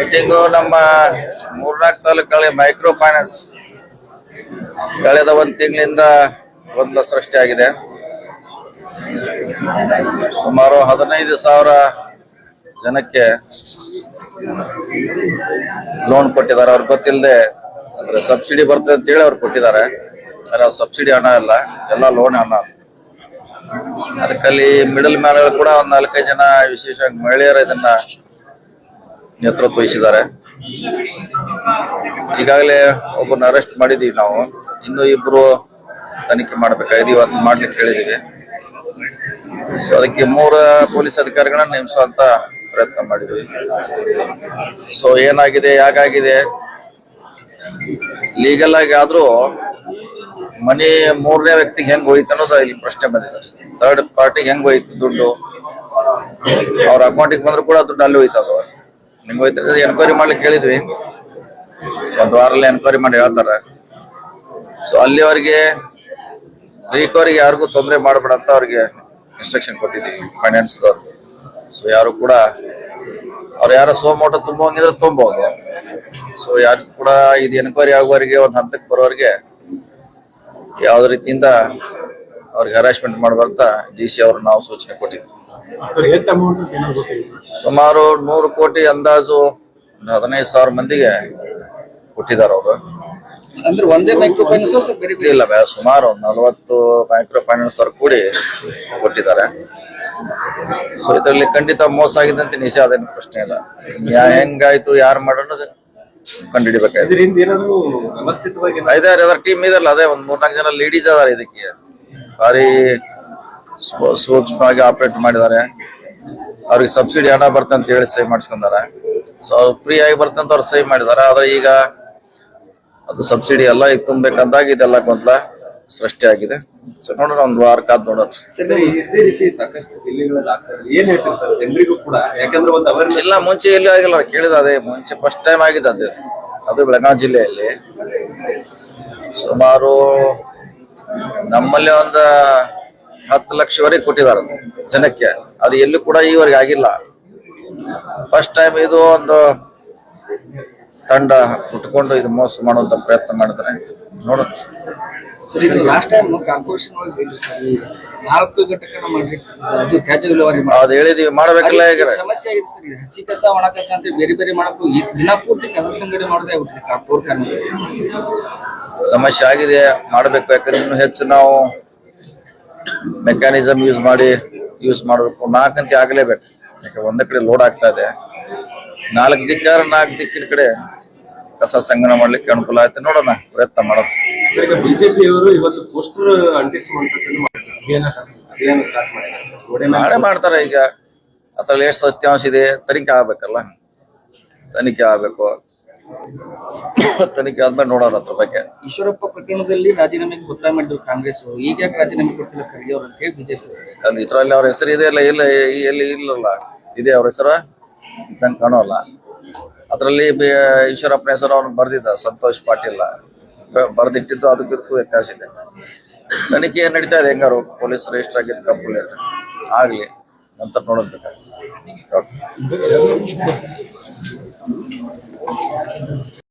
Meeting ನಮ್ಮ ಮೂರ್ನಾಲ್ಕು ತಾಲೂಕುಗಳಿಗೆ ಮೈಕ್ರೋ ಫೈನಾನ್ಸ್ ಕಳೆದ ಒಂದು ತಿಂಗಳಿಂದ ಗೊಂದಲ ಸೃಷ್ಟಿಯಾಗಿದೆ. ಸುಮಾರು 15,000 ಜನಕ್ಕೆ ಲೋನ್ ಕೊಟ್ಟಿದ್ದಾರೆ. ಅವ್ರಿಗೆ ಗೊತ್ತಿಲ್ಲದೆ ಅಂದ್ರೆ ಸಬ್ಸಿಡಿ ಬರ್ತದೆ ಅಂತೇಳಿ ಅವ್ರು ಕೊಟ್ಟಿದ್ದಾರೆ. ಆದರೆ ಸಬ್ಸಿಡಿ ಹಣ ಇಲ್ಲ, ಎಲ್ಲ ಲೋನ್ ಹಣ. ಅದಕ್ಕಲ್ಲಿ ಮಿಡಲ್ ಮ್ಯಾನ್ ಕೂಡ ಒಂದು 4-5 ಜನ ವಿಶೇಷವಾಗಿ ಮಹಿಳೆಯರು ಇದನ್ನ ನೇತೃತ್ವ ವಹಿಸಿದ್ದಾರೆ. ಈಗಾಗಲೇ ಒಬ್ಬನ ಅರೆಸ್ಟ್ ಮಾಡಿದೀವಿ ನಾವು. ಇನ್ನು 2 ತನಿಖೆ ಮಾಡ್ಬೇಕಾಗಿದೆ. ಇವತ್ತು ಮಾಡ್ಲಿಕ್ಕೆ ಹೇಳಿದೀವಿ. ಅದಕ್ಕೆ 3 ಪೊಲೀಸ್ ಅಧಿಕಾರಿಗಳನ್ನ ನೇಮಿಸುವಂತ ಪ್ರಯತ್ನ ಮಾಡಿದ್ವಿ. ಸೊ ಏನಾಗಿದೆ, ಯಾಕಾಗಿದೆ, ಲೀಗಲ್ ಆಗಿ ಆದ್ರೂ ಮನಿ 3ನೇ ವ್ಯಕ್ತಿಗೆ ಹೆಂಗ್ ಹೋಯ್ತು ಅನ್ನೋದು ಇಲ್ಲಿ ಪ್ರಶ್ನೆ ಬಂದಿದೆ. ಥರ್ಡ್ ಪಾರ್ಟಿಗೆ ಹೆಂಗ್ ಹೋಯ್ತು ದುಡ್ಡು? ಅವ್ರ ಅಕೌಂಟಿಗೆ ಬಂದ್ರು ಕೂಡ ದುಡ್ಡು ಅಲ್ಲಿ ಹೋಯ್ತದ. ನಿಮ್ಗೆ ಹೋಯ್ತು ಎನ್ಕ್ವೈರಿ ಮಾಡ್ಲಿಕ್ಕೆ ಹೇಳಿದ್ವಿ. 1 ವಾರಲ್ಲಿ ಎನ್ಕ್ವೈರಿ ಮಾಡಿ ಹೇಳ್ತಾರೆ. ಸೊ ಅಲ್ಲಿವರೆಗೆ ರಿಕವರಿಗೆ ಯಾರಿಗೂ ತೊಂದರೆ ಮಾಡಬೇಡ ಅಂತ ಅವ್ರಿಗೆ ಇನ್ಸ್ಟ್ರಕ್ಷನ್ ಕೊಟ್ಟಿದ್ದೀವಿ ಫೈನಾನ್ಸ್. ಸೊ ಯಾರು ಕೂಡ ಅವ್ರು ಯಾರು ಸೋಮೋಟ ತುಂಬೋಂಗಿದ್ರೆ ತುಂಬೋದು. ಸೊ ಯಾರು ಕೂಡ ಇದು ಎನ್ಕ್ವೈರಿ ಆಗುವವರೆಗೆ ಒಂದು ಹಂತಕ್ಕೆ ಬರೋವರೆಗೆ ಯಾವುದೇ ರೀತಿಯಿಂದ ಅವ್ರಿಗೆ ಹರಾಸ್ಮೆಂಟ್ ಮಾಡಬಾರ್ದ DC ಅವ್ರು ನಾವು ಸೂಚನೆ ಕೊಟ್ಟಿದ್ವಿ. ಸುಮಾರು 100 ಕೋಟಿ ಅಂದಾಜು 15,000 ಮಂದಿಗೆ ಕೊಟ್ಟಿದ್ದಾರೆ ಅವರು. ಅಂದ್ರೆ ಒಂದೇ ಮೈಕ್ರೋ ಫೈನಾನ್ಸ್ ಇಲ್ಲ, ಸುಮಾರು 40 ಮೈಕ್ರೋ ಫೈನಾನ್ಸ್ ಅವ್ರು ಕೂಡಿ ಕೊಟ್ಟಿದ್ದಾರೆ. ಸೊ ಇದರಲ್ಲಿ ಖಂಡಿತ ಮೋಸ ಆಗಿದೆ ಅಂತ ನಿಜ, ಅದೇನು ಪ್ರಶ್ನೆ ಇಲ್ಲ. ಹೆಂಗಾಯ್ತು, ಯಾರು ಮಾಡೋಣ ಕಂಡುಹಿಡಿಬೇಕಾಯ್ತು. ಅದರ ಟೀಮ್ ಇದಲ್ಲ, ಅದೇ ಒಂದು 3-4 ಜನ ಲೇಡೀಸ್ ಅದಾರೆ. ಇದಕ್ಕೆ ಭಾರಿ ಸೂಕ್ಷ್ಮವಾಗಿ ಆಪರೇಟ್ ಮಾಡಿದ್ದಾರೆ. ಅವ್ರಿಗೆ ಸಬ್ಸಿಡಿ ಹಣ ಬರ್ತಂತ ಹೇಳಿ ಸಹಿ ಮಾಡಿಸ್ಕೊಂಡಾರೆ. ಸೊ ಅವ್ರು ಫ್ರೀ ಆಗಿ ಬರ್ತಂತ ಅವ್ರು ಸಹಿ ಮಾಡಿದಾರೆ. ಆದ್ರೆ ಈಗ ಅದು ಸಬ್ಸಿಡಿ ಎಲ್ಲ ಈಗ ತುಂಬಬೇಕಂದಾಗ ಇದೆಲ್ಲ ಗೊಂದಲ ಸೃಷ್ಟಿಯಾಗಿದೆ. ಸೊ ನೋಡೋಣ, 1 ವಾರ ಕಾದ್ ನೋಡೋಣ. ಇಲ್ಲ, ಮುಂಚೆ ಎಲ್ಲಿ ಆಗಿಲ್ಲ, ಕೇಳಿದ ಅದೇ ಮುಂಚೆ ಫಸ್ಟ್ ಟೈಮ್ ಆಗಿದೆ. ಅದು ಬೆಳಗಾವಿ ಜಿಲ್ಲೆಯಲ್ಲಿ ಸುಮಾರು ನಮ್ಮಲ್ಲಿ ಒಂದು 10 ಲಕ್ಷವರೆಗೆ ಕೊಟ್ಟಿದ್ದಾರೆ ಜನಕ್ಕೆ. ಅದು ಎಲ್ಲೂ ಕೂಡ ಈವರೆಗೆ ಆಗಿಲ್ಲ. ಫಸ್ಟ್ ಟೈಮ್ ಇದು ಒಂದು ತಂಡ ಉಟ್ಕೊಂಡು ಇದು ಮೋಸ ಮಾಡುವಂತ ಪ್ರಯತ್ನ ಮಾಡಿದ್ರೆ ನೋಡೋಣ. ಸರ್, ಇದು ಲಾಸ್ಟ್ ಟೈಮ್ ಕಾರ್ಪೊರೇಷನ್ ಒಳಗೆ 4 ಘಟಕನ ಮಾಡಿ ಅದು ತ್ಯಾಜ್ಯ ವಿಲೇವಾರಿ ಅದು ಹೇಳಿದೀವಿ, ಮಾಡ್ಬೇಕಲ್ಲ. ಈಗ ಸಮಸ್ಯೆ ಆಗಿದೆ ಸರ್. ಹಸಿ ಕಸ, ಒಣ ಕಸ ಅಂತ ಬೇರೆ ಬೇರೆ ಮಾಡಕ್ಕೂ ದಿನಪೂರ್ತಿ ಕಸ ಸಂಗ್ರಹಣೆ ಮಾಡೋದೇ ಆಗ್ಬಿಟ್ರಿ. ಸಮಸ್ಯೆ ಆಗಿದೆ, ಮಾಡ್ಬೇಕು. ಯಾಕಂದ್ರೆ ಇನ್ನೂ ಹೆಚ್ಚು ನಾವು ಮೆಕ್ಯಾನಿಸಮ್ ಯೂಸ್ ಮಾಡಬೇಕು. 4 ಗಂಟೆ ಆಗಲೇಬೇಕು. ಯಾಕಂದ್ರೆ ಒಂದೇ ಕಡೆ ಲೋಡ್ ಆಗ್ತಾ ಇದೆ. 4 ದಿಕ್ಕಿನ ಕಡೆ ಕಸ ಸಂಗ್ರಹಣೆ ಮಾಡ್ಲಿಕ್ಕೆ ಅನುಕೂಲ ಆಯ್ತು. ನೋಡೋಣ, ಪ್ರಯತ್ನ ಮಾಡೋದು. ಬಿಜೆಪಿಯವರು ಇವತ್ತು ಪೋಸ್ಟರ್ ನಾಳೆ ಮಾಡ್ತಾರೆ. ಈಗ ಅದ್ರಲ್ಲಿ ಎಷ್ಟು ಸತ್ಯಾಂಶ ಇದೆ ತನಿಖೆ ಆಗ್ಬೇಕಲ್ಲ. ತನಿಖೆ ಆಗ್ಬೇಕು. ತನಿಖೆ ಆದ್ಮೇಲೆ ನೋಡೋಣ ಅದ್ರ ಬಗ್ಗೆ. ಈಶ್ವರಪ್ಪ ಪ್ರಕರಣದಲ್ಲಿ ರಾಜೀನಾಮೆಗೆ ಒತ್ತಾಯ ಮಾಡಿದ್ರು ಕಾಂಗ್ರೆಸ್. ಈಗ ಯಾಕೆ ರಾಜೀನಾಮೆ ಕೊಡ್ತಿಲ್ಲ ಖರ್ಗೆ ಅವರು ಅಂತ ಹೇಳಿ ಬಿಜೆಪಿ ಅಲ್ಲಿ ಇದ್ರಲ್ಲಿ ಅವ್ರ ಹೆಸರು ಇದೆ. ಎಲ್ಲಿ ಇಲ್ಲಲ್ಲ, ಇದೆ ಅವ್ರ ಹೆಸರು ನಂಗೆ ಕಾಣೋಲ್ಲ. ಅದ್ರಲ್ಲಿ ಈಶ್ವರಪ್ಪನ ಹೆಸರು ಅವ್ನು ಬರ್ದಿದ್ದ, ಸಂತೋಷ್ ಪಾಟೀಲ್ ಬರ್ದಿಟ್ಟಿದ್ದು. ಅದಕ್ಕೂ ವ್ಯತ್ಯಾಸ ಇದೆ. ತನಿಖೆ ನಡೀತಾ ಇದೆ. ಹೆಂಗಾರು ಪೊಲೀಸ್ ರಿಜಿಸ್ಟರ್ ಆಗಿದ್ದು ಕಂಪ್ಲೇಂಟ್ ಆಗ್ಲಿ ಅಂತ ನೋಡೋದ್ಬೇಕಾಗ್ತದೆ.